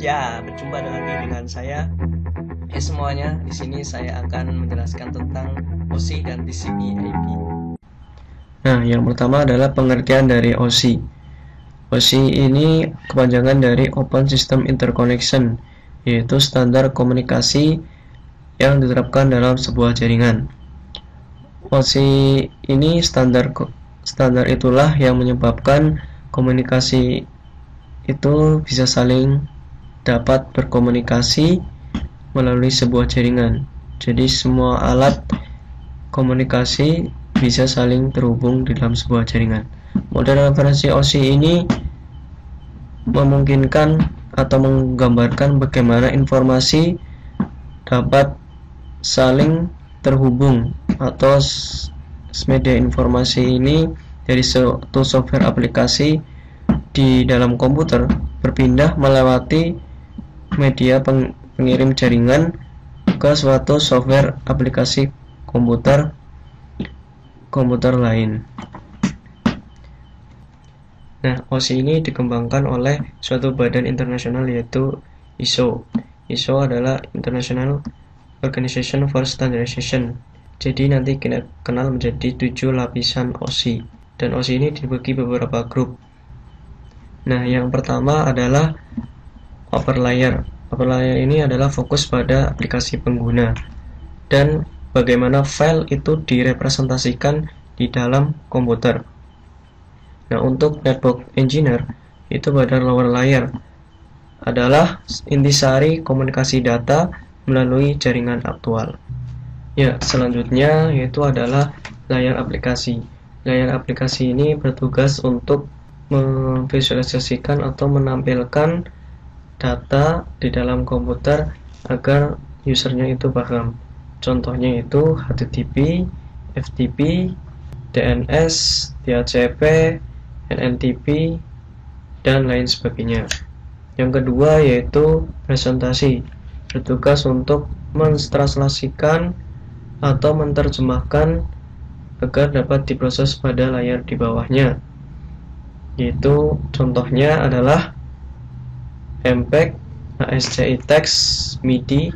Ya, berjumpa lagi dengan saya. Semuanya, di sini saya akan menjelaskan tentang OSI dan TCP/IP. Nah, yang pertama adalah pengertian dari OSI. OSI ini kepanjangan dari Open System Interconnection, yaitu standar komunikasi yang diterapkan dalam sebuah jaringan. OSI ini standar itulah yang menyebabkan komunikasi itu bisa saling dapat berkomunikasi melalui sebuah jaringan. Jadi semua alat komunikasi bisa saling terhubung di dalam sebuah jaringan. Model referensi OSI ini memungkinkan atau menggambarkan bagaimana informasi dapat saling terhubung atau media informasi ini dari suatu software aplikasi di dalam komputer berpindah melewati media pengirim jaringan ke suatu software aplikasi komputer lain. Nah, OSI ini dikembangkan oleh suatu badan internasional yaitu ISO. ISO adalah International Organization for Standardization. Jadi nanti kita kenal menjadi 7 lapisan OSI. Dan OSI ini dibagi beberapa grup. Nah, yang pertama adalah upper layer. Upper layer ini adalah fokus pada aplikasi pengguna dan bagaimana file itu direpresentasikan di dalam komputer. Nah, untuk network engineer itu pada lower layer adalah intisari komunikasi data melalui jaringan aktual. Ya, selanjutnya yaitu adalah layar aplikasi. Layar aplikasi ini bertugas untuk memvisualisasikan atau menampilkan data di dalam komputer agar usernya itu paham. Contohnya itu HTTP, FTP, DNS, DHCP, NNTP, dan lain sebagainya. Yang kedua yaitu presentasi, bertugas untuk mentranslasikan atau menerjemahkan agar dapat diproses pada layar di bawahnya. Yaitu contohnya adalah MPEG, ASCII text, MIDI,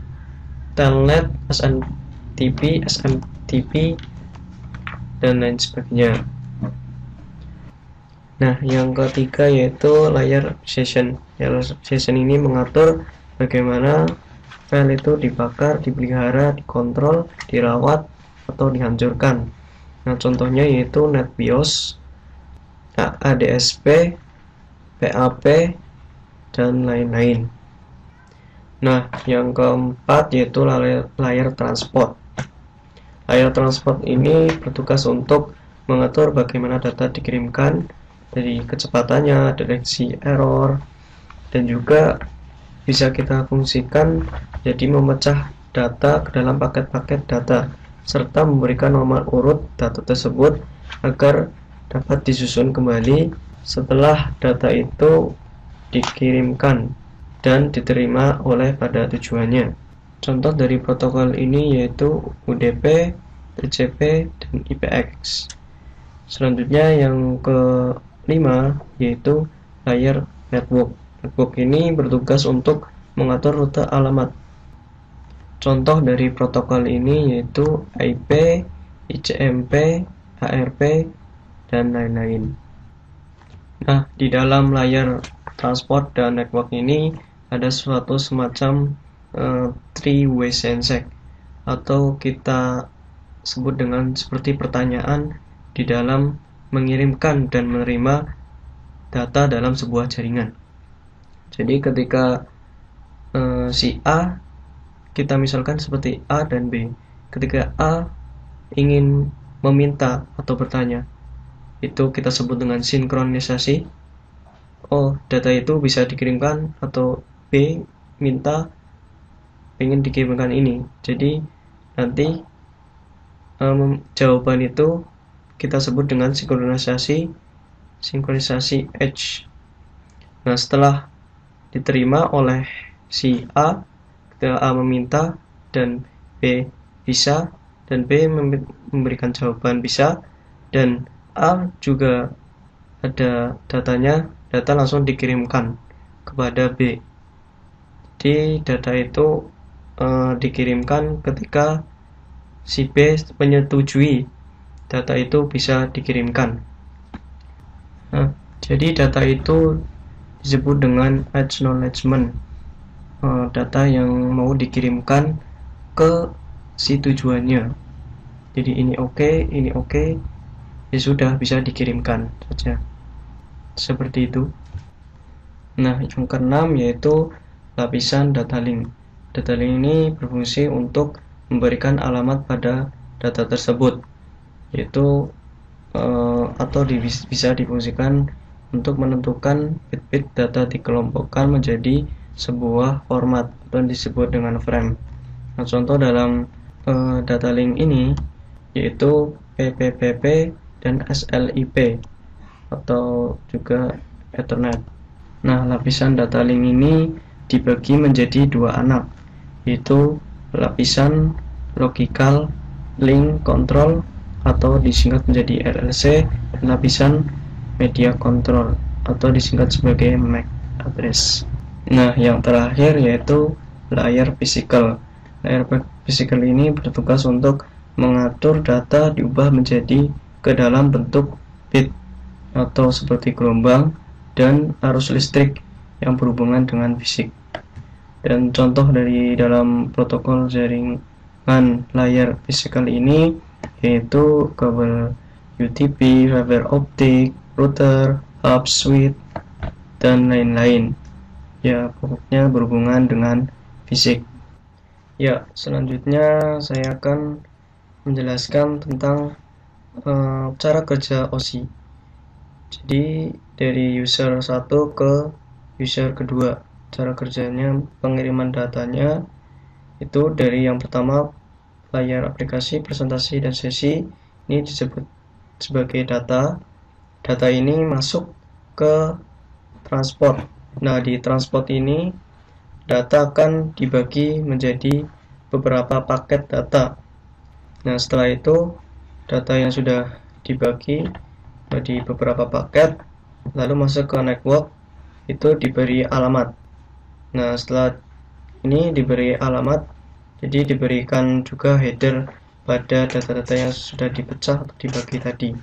Telnet, SNTP, SMTP, dan lain sebagainya. Nah, yang ketiga yaitu layar session. Layar session ini mengatur bagaimana file itu dibakar, dipelihara, dikontrol, dirawat, atau dihancurkan. Nah, contohnya yaitu NetBIOS, ADSP, PAP, dan lain-lain. Nah, yang keempat yaitu layar transport. Layar transport ini bertugas untuk mengatur bagaimana data dikirimkan, dari kecepatannya, deteksi error, dan juga bisa kita fungsikan jadi memecah data ke dalam paket-paket data serta memberikan nomor urut data tersebut agar dapat disusun kembali setelah data itu dikirimkan dan diterima oleh pada tujuannya. Contoh dari protokol ini yaitu UDP, TCP, dan IPX. Selanjutnya yang kelima yaitu layer network. Network ini bertugas untuk mengatur rute alamat. Contoh dari protokol ini yaitu IP, ICMP, ARP, dan lain-lain. Nah, di dalam layar transport dan network ini ada suatu semacam three-way sensor atau kita sebut dengan seperti pertanyaan di dalam mengirimkan dan menerima data dalam sebuah jaringan. Jadi ketika si A, kita misalkan seperti A dan B. Ketika A ingin meminta atau bertanya, itu kita sebut dengan sinkronisasi. Oh, data itu bisa dikirimkan, atau B minta ingin dikirimkan ini. Jadi nanti jawaban itu kita sebut dengan sinkronisasi H. Nah, setelah diterima oleh si A, ketika A meminta dan B bisa, dan B memberikan jawaban bisa, dan A juga ada datanya, data langsung dikirimkan kepada B. Jadi data itu dikirimkan ketika si B menyetujui data itu bisa dikirimkan. Nah, jadi data itu disebut dengan acknowledgement, data yang mau dikirimkan ke si tujuannya. Jadi ini oke, ya sudah bisa dikirimkan saja. Seperti itu. Nah, yang keenam yaitu lapisan data link. Data link ini berfungsi untuk memberikan alamat pada data tersebut, yaitu atau bisa difungsikan untuk menentukan bit-bit data dikelompokkan menjadi sebuah format atau disebut dengan frame. Nah, contoh dalam data link ini yaitu PPPP dan SLIP atau juga Ethernet. Nah, lapisan data link ini dibagi menjadi dua anak, yaitu lapisan logical link control atau disingkat menjadi LLC, dan lapisan media control atau disingkat sebagai MAC address. Nah, yang terakhir yaitu layer physical. Layer physical ini bertugas untuk mengatur data diubah menjadi ke dalam bentuk bit atau seperti gelombang dan arus listrik yang berhubungan dengan fisik. Dan contoh dari dalam protokol jaringan layar physical ini yaitu kabel UTP, fiber optik, router, hub, switch, dan lain-lain. Ya, pokoknya berhubungan dengan fisik. Ya, selanjutnya saya akan menjelaskan tentang cara kerja OSI. Jadi dari user 1 ke user kedua, cara kerjanya pengiriman datanya itu dari yang pertama layar aplikasi, presentasi, dan sesi ini disebut sebagai data. Data ini masuk ke transport. Nah, di transport ini data akan dibagi menjadi beberapa paket data. Nah, setelah itu data yang sudah dibagi di beberapa paket lalu masuk ke network, itu diberi alamat. Nah, setelah ini diberi alamat, jadi diberikan juga header pada data-data yang sudah dipecah atau dibagi tadi.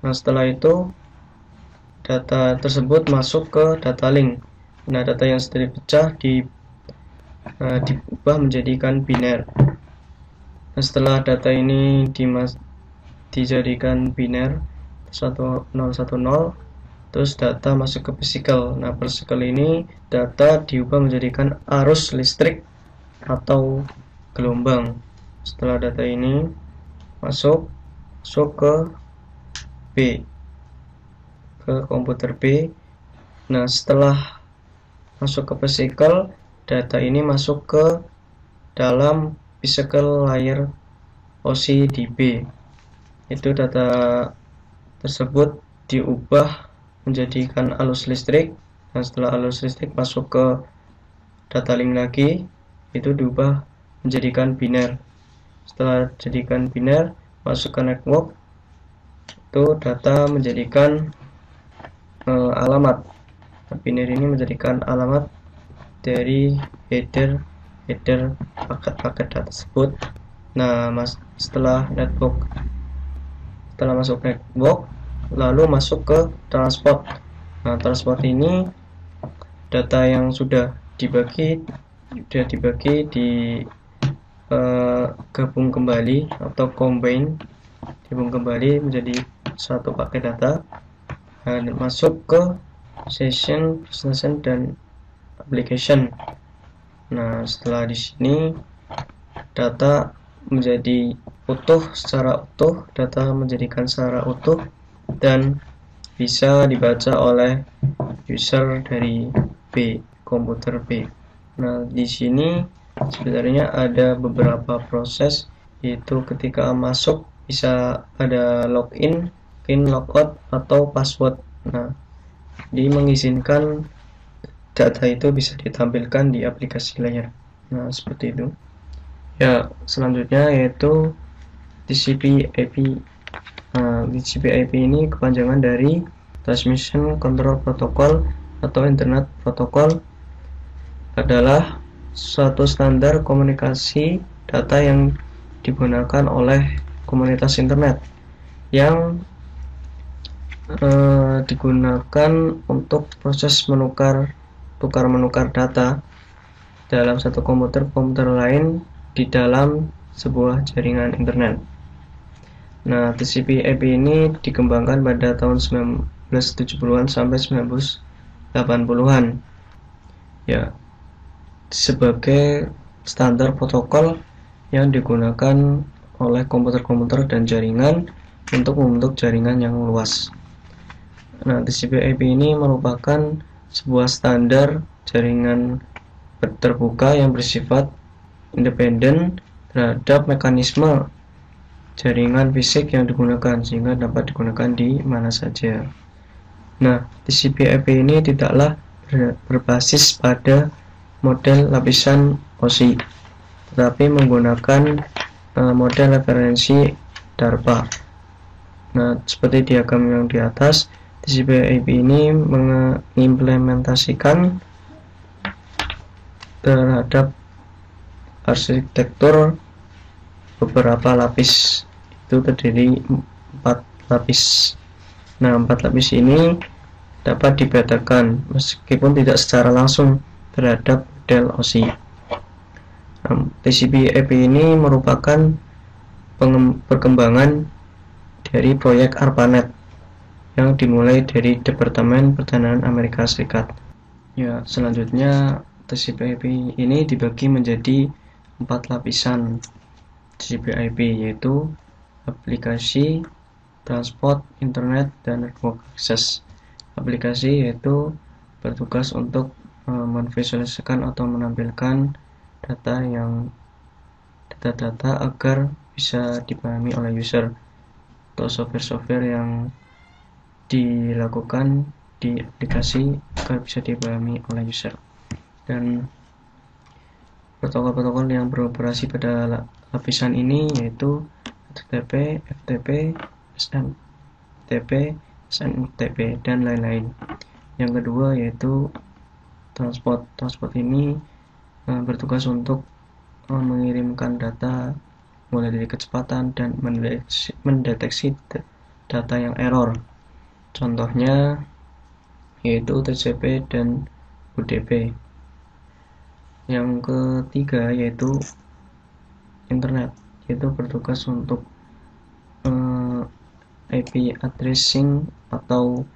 Nah, setelah itu data tersebut masuk ke data link. Nah, data yang sudah dipecah diubah menjadikan biner. Nah, setelah data ini dijadikan biner 1010, terus data masuk ke physical. Nah, physical ini data diubah menjadikan arus listrik atau gelombang. Setelah data ini masuk ke B, ke komputer B. Nah, setelah masuk ke physical, data ini masuk ke dalam physical layer OSI di B. Itu data tersebut diubah menjadikan arus listrik. Nah, setelah arus listrik masuk ke data link lagi, itu diubah menjadikan biner. Setelah jadikan biner masuk ke network, itu data menjadikan alamat. Nah, biner ini menjadikan alamat dari header paket-paket data tersebut. Nah, setelah masuk network lalu masuk ke transport. Nah, transport ini data yang sudah dibagi gabung kembali atau combine, gabung kembali menjadi satu paket data. Nah, masuk ke session, presentation, dan application. Nah, setelah di sini data menjadi secara utuh, data menjadikan secara utuh dan bisa dibaca oleh user dari B, komputer B. Nah, di sini sebenarnya ada beberapa proses, yaitu ketika masuk bisa ada login, logout, atau password. Nah, mengizinkan data itu bisa ditampilkan di aplikasi layar. Nah, seperti itu. Ya, selanjutnya yaitu TCP/IP. Nah, TCP/IP ini kepanjangan dari Transmission Control Protocol atau Internet Protocol, adalah suatu standar komunikasi data yang digunakan oleh komunitas internet yang digunakan untuk proses tukar-menukar data dalam satu komputer lain di dalam sebuah jaringan internet. Nah, TCP/IP ini dikembangkan pada tahun 1970-an sampai 1980-an. Ya, sebagai standar protokol yang digunakan oleh komputer dan jaringan untuk membentuk jaringan yang luas. Nah, TCP/IP ini merupakan sebuah standar jaringan terbuka yang bersifat independen terhadap mekanisme jaringan fisik yang digunakan, sehingga dapat digunakan di mana saja. Nah, TCP/IP ini tidaklah berbasis pada model lapisan OSI, tetapi menggunakan model referensi DARPA. Nah, seperti diagram yang di atas, TCP/IP ini mengimplementasikan terhadap arsitektur beberapa lapis, itu terdiri 4 lapis. Nah, 4 lapis ini dapat dibedakan meskipun tidak secara langsung terhadap model OSI. TCP/IP ini merupakan perkembangan dari proyek ARPANET yang dimulai dari Departemen Pertahanan Amerika Serikat. Ya, selanjutnya TCP/IP ini dibagi menjadi 4 lapisan TCP/IP, yaitu aplikasi, transport, internet, dan network access. Aplikasi yaitu bertugas untuk memvisualisasikan atau menampilkan data agar bisa dipahami oleh user, atau software yang dilakukan di aplikasi agar bisa dipahami oleh user. Dan protokol-protokol yang beroperasi pada lapisan ini yaitu HTTP, FTP, SMTP, SNMTP, dan lain-lain. Yang kedua yaitu transport. Transport ini bertugas untuk mengirimkan data mulai dari kecepatan dan mendeteksi data yang error. Contohnya yaitu TCP dan UDP. Yang ketiga yaitu internet, yaitu bertugas untuk IP addressing atau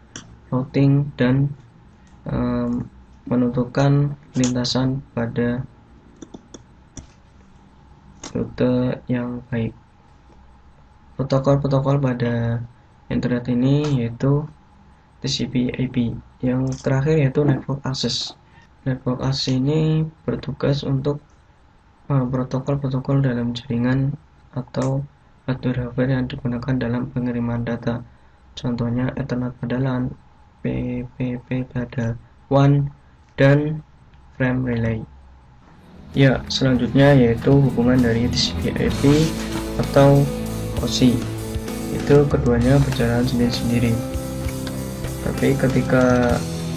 routing dan menentukan lintasan pada rute yang baik. Protokol-protokol pada internet ini yaitu TCP/IP. Yang terakhir yaitu network access. Network access ini bertugas untuk protokol-protokol dalam jaringan atau hardware yang digunakan dalam pengiriman data. Contohnya Ethernet pada LAN, PPP pada WAN, dan frame relay. Ya, selanjutnya yaitu hubungan dari TCP/IP atau OSI. Itu keduanya berjalan sendiri-sendiri. Tapi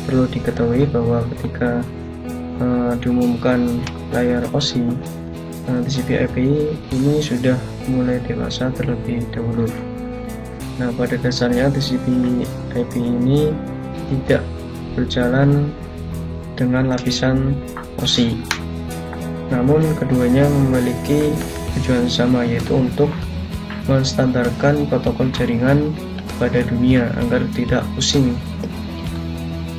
perlu diketahui bahwa ketika diumumkan layar OSI, TCP/IP ini sudah mulai dewasa terlebih dahulu. Nah, pada dasarnya TCP/IP ini tidak berjalan dengan lapisan OSI. Namun keduanya memiliki tujuan sama, yaitu untuk menstandarkan protokol jaringan pada dunia agar tidak pusing.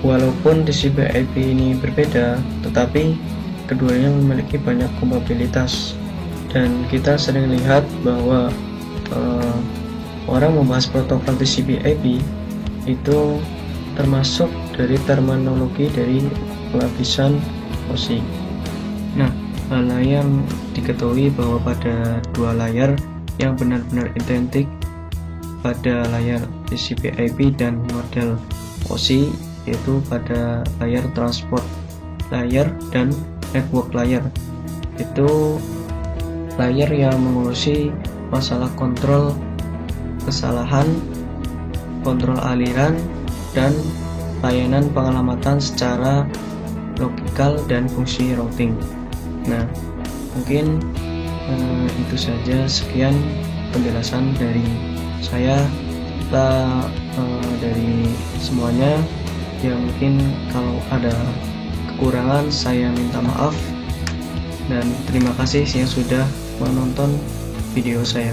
Walaupun TCP/IP ini berbeda, tetapi keduanya memiliki banyak kompatibilitas, dan kita sering lihat bahwa orang membahas protokol TCP/IP itu termasuk dari terminologi dari lapisan OSI. Nah, hal yang diketahui bahwa pada dua layar yang benar-benar identik pada layar TCP/IP dan model OSI, yaitu pada layar transport layer dan network layer. Itu layer yang mengurusi masalah kontrol kesalahan, kontrol aliran, dan layanan pengalamatan secara logikal dan fungsi routing. Nah, mungkin itu saja, sekian penjelasan dari saya. Dari semuanya, ya mungkin kalau ada kekurangan saya minta maaf, dan terima kasih yang sudah menonton video saya.